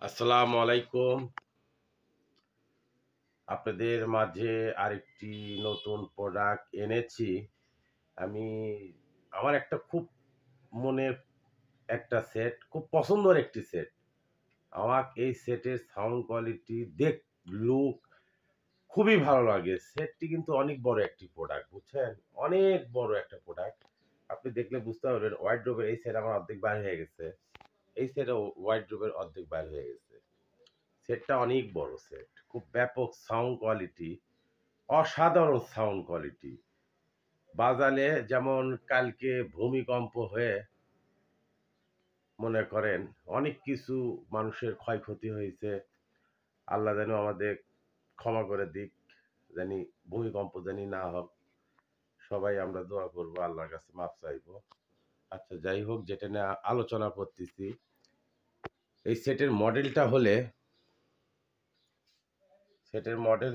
আসসালামু আলাইকুম। আপনাদের মাঝে আরেকটি নতুন প্রোডাক্ট এনেছি। আমি আমার একটা খুব মনের একটা সেট, খুব পছন্দের একটি সেট। আমার এই সেটের সাউন্ড কোয়ালিটি, লুক খুবই ভালো লাগে। সেটটি কিন্তু অনেক বড় একটি প্রোডাক্ট, বুঝছেন? অনেক বড় একটা প্রোডাক্ট। আপনি দেখলে বুঝতে পারবেন। ওয়ার্ডরোবের এই সেট আমার অর্ধেক বাইর হয়ে গেছে। এই সেটও ওয়ার্ডরোবের অর্ধেক বাইর হয়ে গেছে। সেটটা অনেক বড় সেট, খুব ব্যাপক সাউন্ড কোয়ালিটি, অসাধারণ সাউন্ড কোয়ালিটি। বাজালে যেমন কালকে ভূমিকম্প হয়ে মনে করেন অনেক কিছু মানুষের ক্ষয়ক্ষতি হয়েছে। আল্লাহ যেন আমাদের ক্ষমা করে দিক, জানি ভূমিকম্প জানি না হোক। সবাই আমরা দোয়া করবো, আল্লাহর কাছে মাপ চাইবো। আচ্ছা, যাই হোক, যেটা নিয়ে আলোচনা করতেছি, এই সেটের মডেল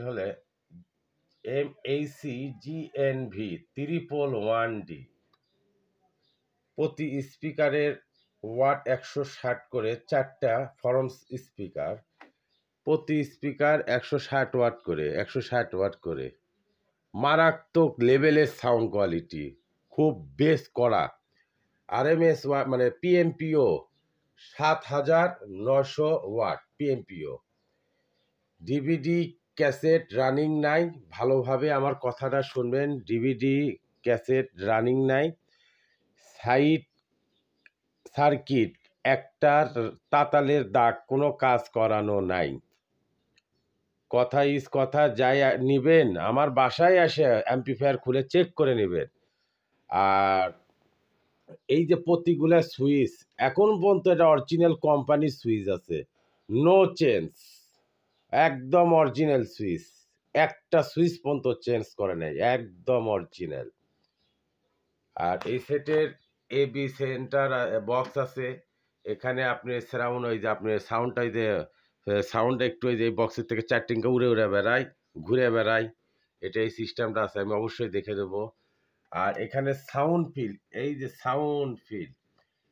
হলে MACGNV 111D। প্রতি স্পিকারের ওয়াট 160 করে, 4টা ফরমস স্পিকার, প্রতি স্পিকার 160 ওয়াট করে। মারাত্মক লেভেলের সাউন্ড কোয়ালিটি, খুব বেস করা। RMS মানে PMPO 7900 watt PMPO। DVD cassette running নাই। ভালোভাবে আমার কথাটা শুনবেন। ডিভিডি ক্যাসেট রানিং নাই। সার্কিট একটা তাতালের দাগ, কোনো কাজ করানো নাই। কথা যাই নিবেন, আমার বাসায় এসে অ্যাম্পলিফায়ার খুলে চেক করে নেবেন। আর এই যে প্রতিগুলা সুইচ, এখন পর্যন্ত এটা অরিজিনাল কোম্পানির সুইচ আছে, নো চেঞ্জ, একদম অরিজিনাল সুইচ। একটা সুইচ পর্যন্ত চেঞ্জ করে নেই, একদম অরিজিনাল। আর এই সেটের AB সেন্টার বক্স আছে। এখানে আপনি সাউন্ড, ওই যে আপনি সাউন্ডটা, যে সাউন্ডটা একটু ওই যে বক্সের থেকে চারটিনকে উড়ে বেড়ায়, ঘুরে বেড়ায়। এটা এই সিস্টেমটা আছে, আমি অবশ্যই দেখে দেবো। আর এখানে সাউন্ড ফিল, এই যে সাউন্ড ফিল,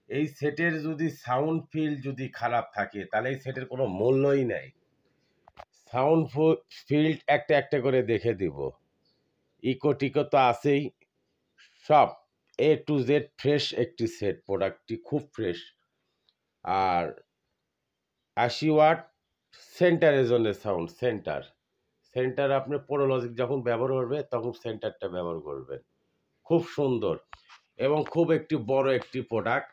এই সেটের যদি সাউন্ড ফিল যদি খারাপ থাকে তাহলে এই সেটের কোনো মূল্যই নাই। সাউন্ড ফিল্ড একটা একটা করে দেখে দিব। ইকো টিকো তো আছেই, সব A to Z ফ্রেশ একটি সেট। প্রোডাক্টটি খুব ফ্রেশ। আর 80 ওয়াট সেন্টারের জন্য সাউন্ড, সেন্টার আপনি পোরোলজিক যখন ব্যবহার করবে তখন সেন্টারটা ব্যবহার করবেন। খুব সুন্দর এবং খুব একটি বড় একটি প্রোডাক্ট।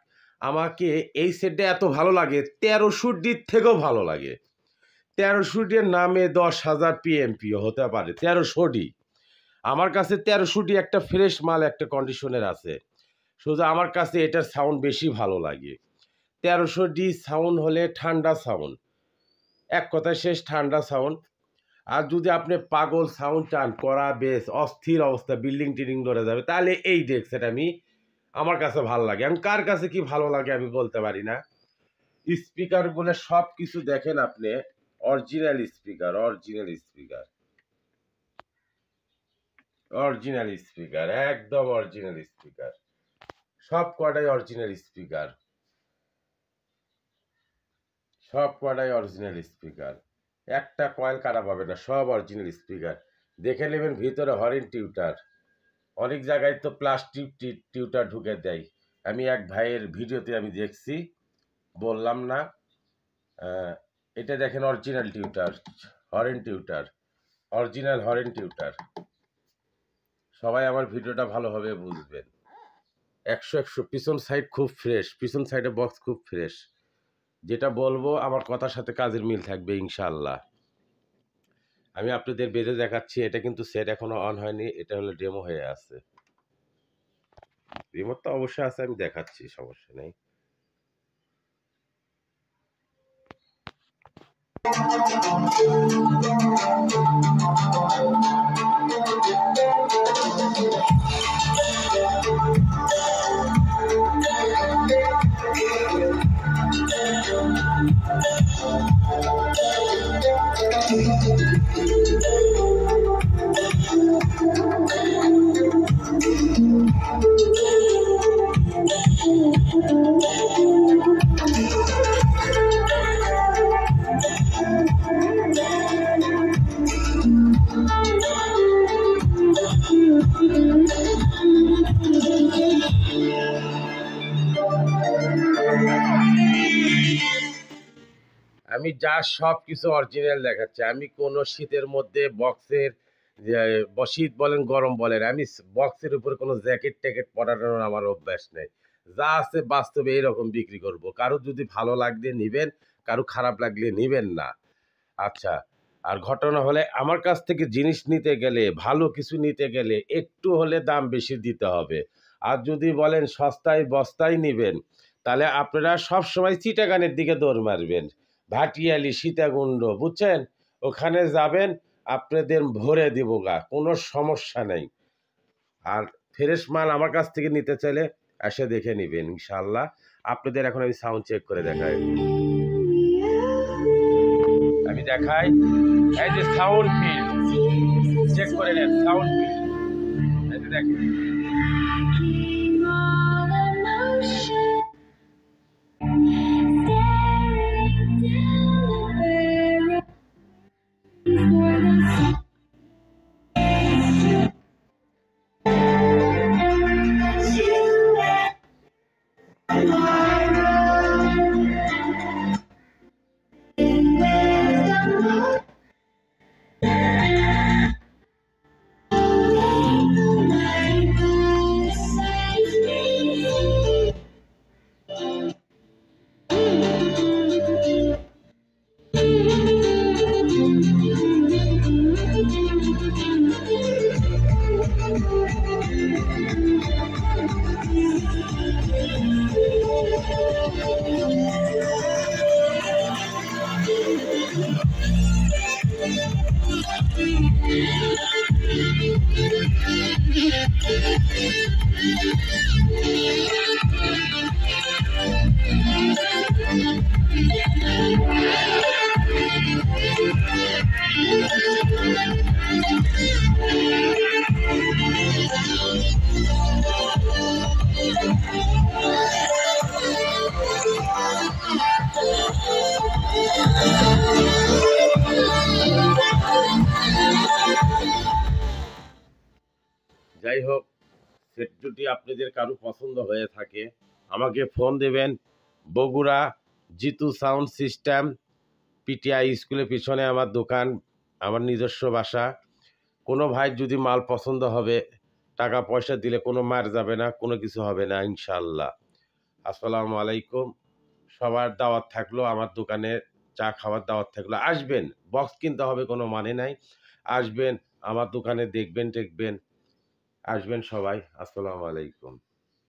আমাকে এই সেটটা এত ভালো লাগে, 1300 থেকেও ভালো লাগে। 1300 নামে 10,000 PMPO হতে পারে। 1300 আমার কাছে 1300 একটা ফ্রেশ মাল, একটা কন্ডিশনের আছে। শুধু আমার কাছে এটার সাউন্ড বেশি ভালো লাগে। 1300 সাউন্ড হলে ঠান্ডা সাউন্ড, এক কথায় শেষ, ঠান্ডা সাউন্ড। আর যদি আপনি পাগল সাউন্ড চান, করা বেশ অস্থির অবস্থা, বিল্ডিং টিল্ডিং ধরে যাবে, তাহলে এই ডেক সেট আমার কাছে ভালো লাগে। আমি কার কাছে কি ভালো লাগে আমি বলতে পারি না। স্পিকারগুলো সব কিছু দেখেন আপনি, অরিজিনাল স্পিকার, একদম অরিজিনাল স্পিকার। সব কটাই অরিজিনাল স্পিকার, একটা কয়েল কাটা পাবে না, সব অরিজিনাল স্পিকার। দেখে নেবেন ভিতরে হরেন টিউটার, অনেক জায়গায় তো প্লাস্টিক টিউটার ঢুকে দেয়। আমি এক ভাইয়ের ভিডিওতে আমি দেখছি, বললাম না। এটা দেখেন original tweeter, original horn tweeter. সবাই আমার ভিডিওটা ভালোভাবে বুঝবেন। 100 পিছন সাইড খুব ফ্রেশ, পিছন সাইডে বক্স খুব ফ্রেশ। যেটা বলবো আমার কথার সাথে কাজের মিল থাকবে ইনশাআল্লাহ। আমি আপনাদের বেঁধে দেখাচ্ছি। এটা কিন্তু সেট এখনো অন হয়নি, এটা হলো ডেমো হয়ে আছে। রিমোট তো অবশ্যই আছে, আমি দেখাচ্ছি, সমস্যা নেই। আমি যা সব কিছু অরিজিনাল দেখাচ্ছি। আমি কোনো শীতের মধ্যে বক্সের শীত বলেন গরম বলেন, আমি বক্সের উপরে কোনো জ্যাকেট ট্যাকেট পরানোর আমার অভ্যাস নেই। যা আছে বাস্তবে এরকম বিক্রি করব। কারো যদি ভালো লাগলে নিবেন, কারো খারাপ লাগলে নিবেন না। আচ্ছা, আর ঘটনা হলে আমার কাছ থেকে জিনিস নিতে গেলে, ভালো কিছু নিতে গেলে একটু হলে দাম বেশি দিতে হবে। আর যদি বলেন সস্তায় বস্তায় নিবেন, তাহলে আপনারা সবসময় চিটাগানের দিকে দৌড় মারবেন। ভাটিয়ালি, সীতাকুণ্ড, বুঝছেন? ওখানে যাবেন, আপনাদের ভরে দিব গা, কোনো সমস্যা নেই। আর ফ্রেশ মাল আমার কাছ থেকে নিতে চাইলে এসে দেখে নিবেন ইনশাআল্লাহ। আপনাদের এখন আমি সাউন্ড চেক করে দেখাই। আমি দেখাই, এই যে সাউন্ড ফিল চেক করে নেন, সাউন্ড ফিল এই যে দেখেন। যাই হোক, সেট যদি আপনাদের কারো পছন্দ হয়ে থাকে আমাকে ফোন দেবেন। Bogura Jitu sound system, PTI স্কুলের পিছনে আমার দোকান, আমার নিজস্ব বাসা। কোনো ভাই যদি মাল পছন্দ হবে, টাকা পয়সা দিলে কোনো মার যাবে না, কোনো কিছু হবে না ইনশাআল্লাহ। আসসালামু আলাইকুম। সবার দাওয়াত থাকলো, আমার দোকানে চা খাওয়ার দাওয়াত থাকলো। আসবেন, বক্স কিনতে হবে কোনো মানে নাই। আসবেন আমার দোকানে, দেখবেন টেকবেন। আসবেন সবাই। আসসালামু আলাইকুম।